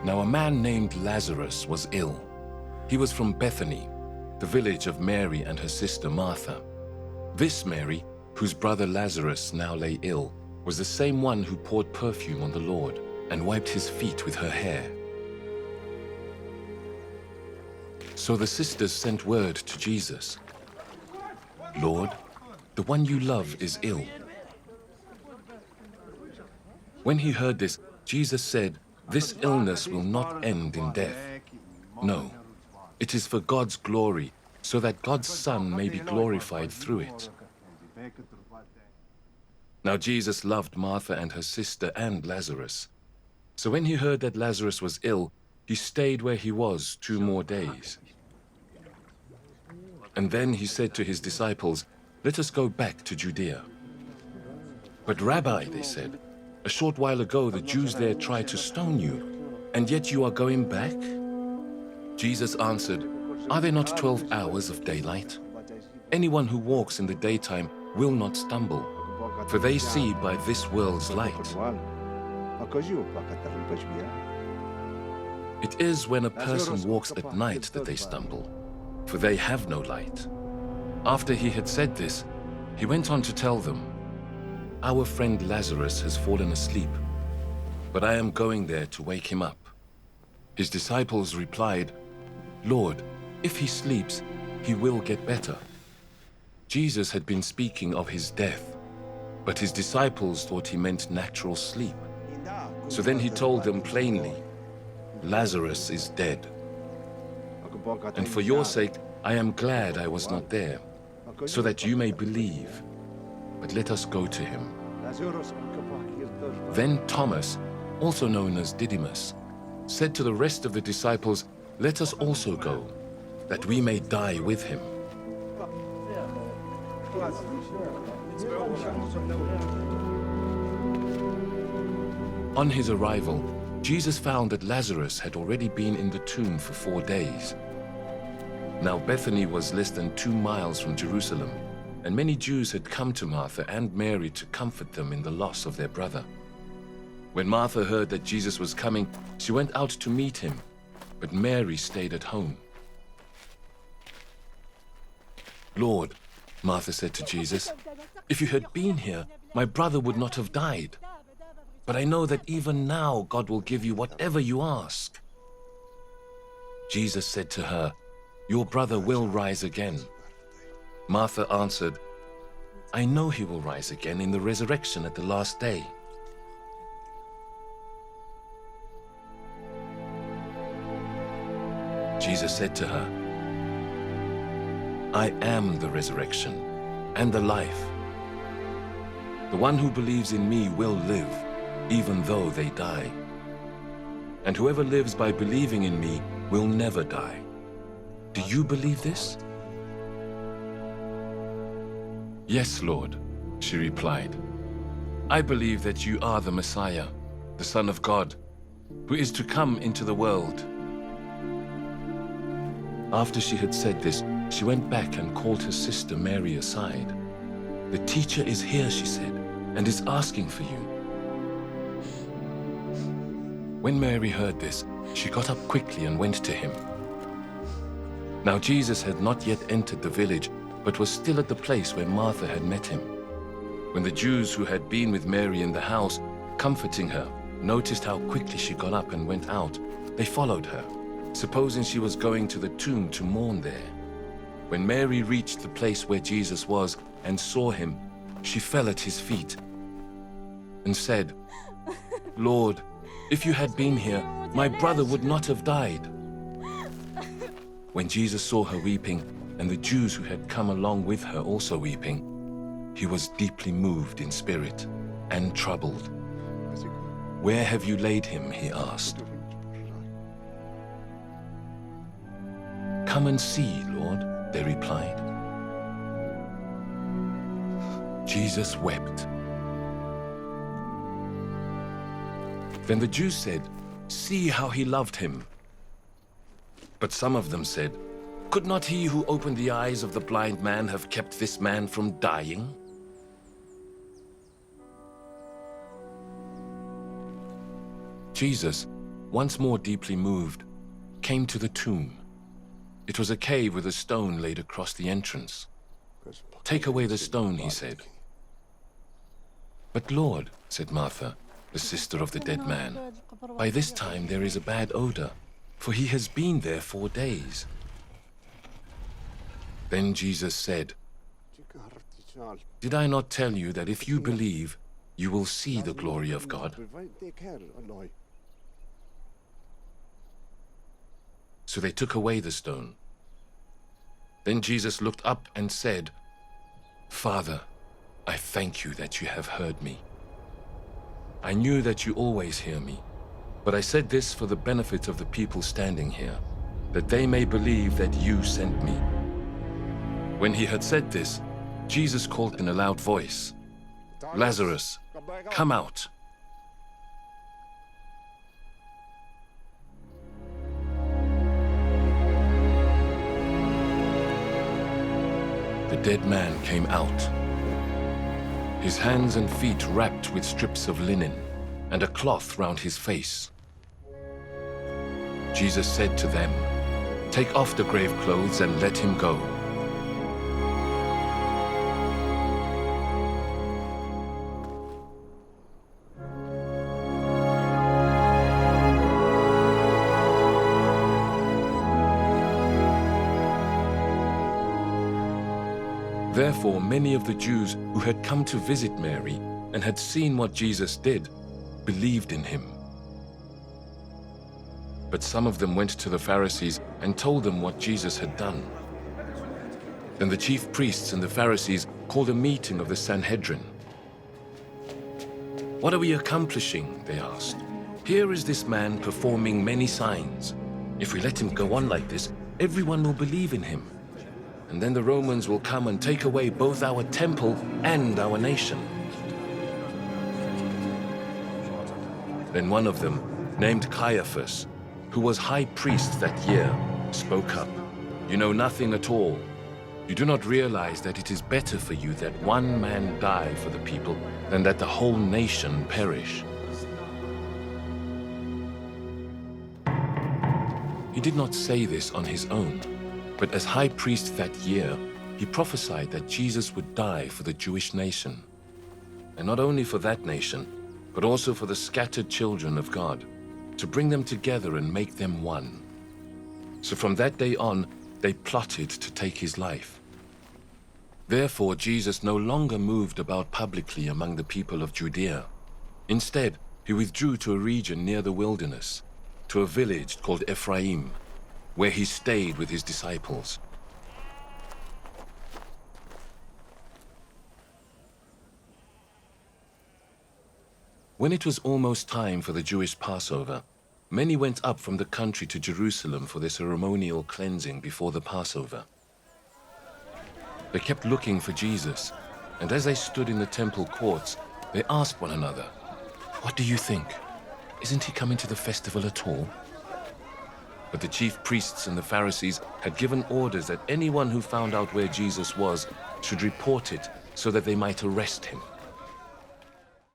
Now a man named Lazarus was ill. He was from Bethany, the village of Mary and her sister Martha. This Mary, whose brother Lazarus now lay ill, was the same one who poured perfume on the Lord and wiped his feet with her hair. So the sisters sent word to Jesus, "Lord, the one you love is ill." When he heard this, Jesus said, "This illness will not end in death. No, it is for God's glory, so that God's Son may be glorified through it." Now Jesus loved Martha and her sister and Lazarus. So when he heard that Lazarus was ill, he stayed where he was 2 more days. And then he said to his disciples, "Let us go back to Judea." "But Rabbi," they said, "a short while ago the Jews there tried to stone you, and yet you are going back?" Jesus answered, "Are there not 12 hours of daylight? Anyone who walks in the daytime will not stumble, for they see by this world's light. It is when a person walks at night that they stumble, for they have no light." After he had said this, he went on to tell them, "Our friend Lazarus has fallen asleep, but I am going there to wake him up." His disciples replied, "Lord, if he sleeps, he will get better." Jesus had been speaking of his death, but his disciples thought he meant natural sleep. So then he told them plainly, "Lazarus is dead. And for your sake, I am glad I was not there, so that you may believe. But let us go to him." Then Thomas, also known as Didymus, said to the rest of the disciples, "Let us also go, that we may die with him." On his arrival, Jesus found that Lazarus had already been in the tomb for 4 days. Now Bethany was less than 2 miles from Jerusalem, and many Jews had come to Martha and Mary to comfort them in the loss of their brother. When Martha heard that Jesus was coming, she went out to meet him, but Mary stayed at home. "Lord," Martha said to Jesus, "if you had been here, my brother would not have died. But I know that even now God will give you whatever you ask." Jesus said to her, "Your brother will rise again." Martha answered, "I know he will rise again in the resurrection at the last day." Jesus said to her, "I am the resurrection and the life. The one who believes in me will live, even though they die. And whoever lives by believing in me will never die. Do you believe this?" "Yes, Lord," she replied. "I believe that you are the Messiah, the Son of God, who is to come into the world." After she had said this, she went back and called her sister Mary aside. "The teacher is here," she said, "and is asking for you." When Mary heard this, she got up quickly and went to him. Now Jesus had not yet entered the village, but was still at the place where Martha had met him. When the Jews who had been with Mary in the house, comforting her, noticed how quickly she got up and went out, they followed her, supposing she was going to the tomb to mourn there. When Mary reached the place where Jesus was and saw him, she fell at his feet and said, "Lord, if you had been here, my brother would not have died." When Jesus saw her weeping, and the Jews who had come along with her also weeping, he was deeply moved in spirit and troubled. "Where have you laid him?" he asked. "Come and see, Lord," they replied. Jesus wept. Then the Jews said, "See how he loved him." But some of them said, "Could not he who opened the eyes of the blind man have kept this man from dying?" Jesus, once more deeply moved, came to the tomb. It was a cave with a stone laid across the entrance. "Take away the stone," he said. "But Lord," said Martha, the sister of the dead man, "by this time there is a bad odor, for he has been there 4 days." Then Jesus said, "Did I not tell you that if you believe, you will see the glory of God?" So they took away the stone. Then Jesus looked up and said, "Father, I thank you that you have heard me. I knew that you always hear me, but I said this for the benefit of the people standing here, that they may believe that you sent me." When he had said this, Jesus called in a loud voice, "Lazarus, come out." The dead man came out, his hands and feet wrapped with strips of linen, and a cloth round his face. Jesus said to them, "Take off the grave clothes and let him go." Therefore, many of the Jews who had come to visit Mary and had seen what Jesus did, believed in him. But some of them went to the Pharisees and told them what Jesus had done. Then the chief priests and the Pharisees called a meeting of the Sanhedrin. "What are we accomplishing?" they asked. "Here is this man performing many signs. If we let him go on like this, everyone will believe in him. And then the Romans will come and take away both our temple and our nation." Then one of them, named Caiaphas, who was high priest that year, spoke up. "You know nothing at all. You do not realize that it is better for you that one man die for the people than that the whole nation perish." He did not say this on his own, but as high priest that year, he prophesied that Jesus would die for the Jewish nation. And not only for that nation, but also for the scattered children of God, to bring them together and make them one. So from that day on, they plotted to take his life. Therefore, Jesus no longer moved about publicly among the people of Judea. Instead, he withdrew to a region near the wilderness, to a village called Ephraim, where he stayed with his disciples. When it was almost time for the Jewish Passover, many went up from the country to Jerusalem for their ceremonial cleansing before the Passover. They kept looking for Jesus, and as they stood in the temple courts, they asked one another, "What do you think? Isn't he coming to the festival at all?" But the chief priests and the Pharisees had given orders that anyone who found out where Jesus was should report it so that they might arrest him.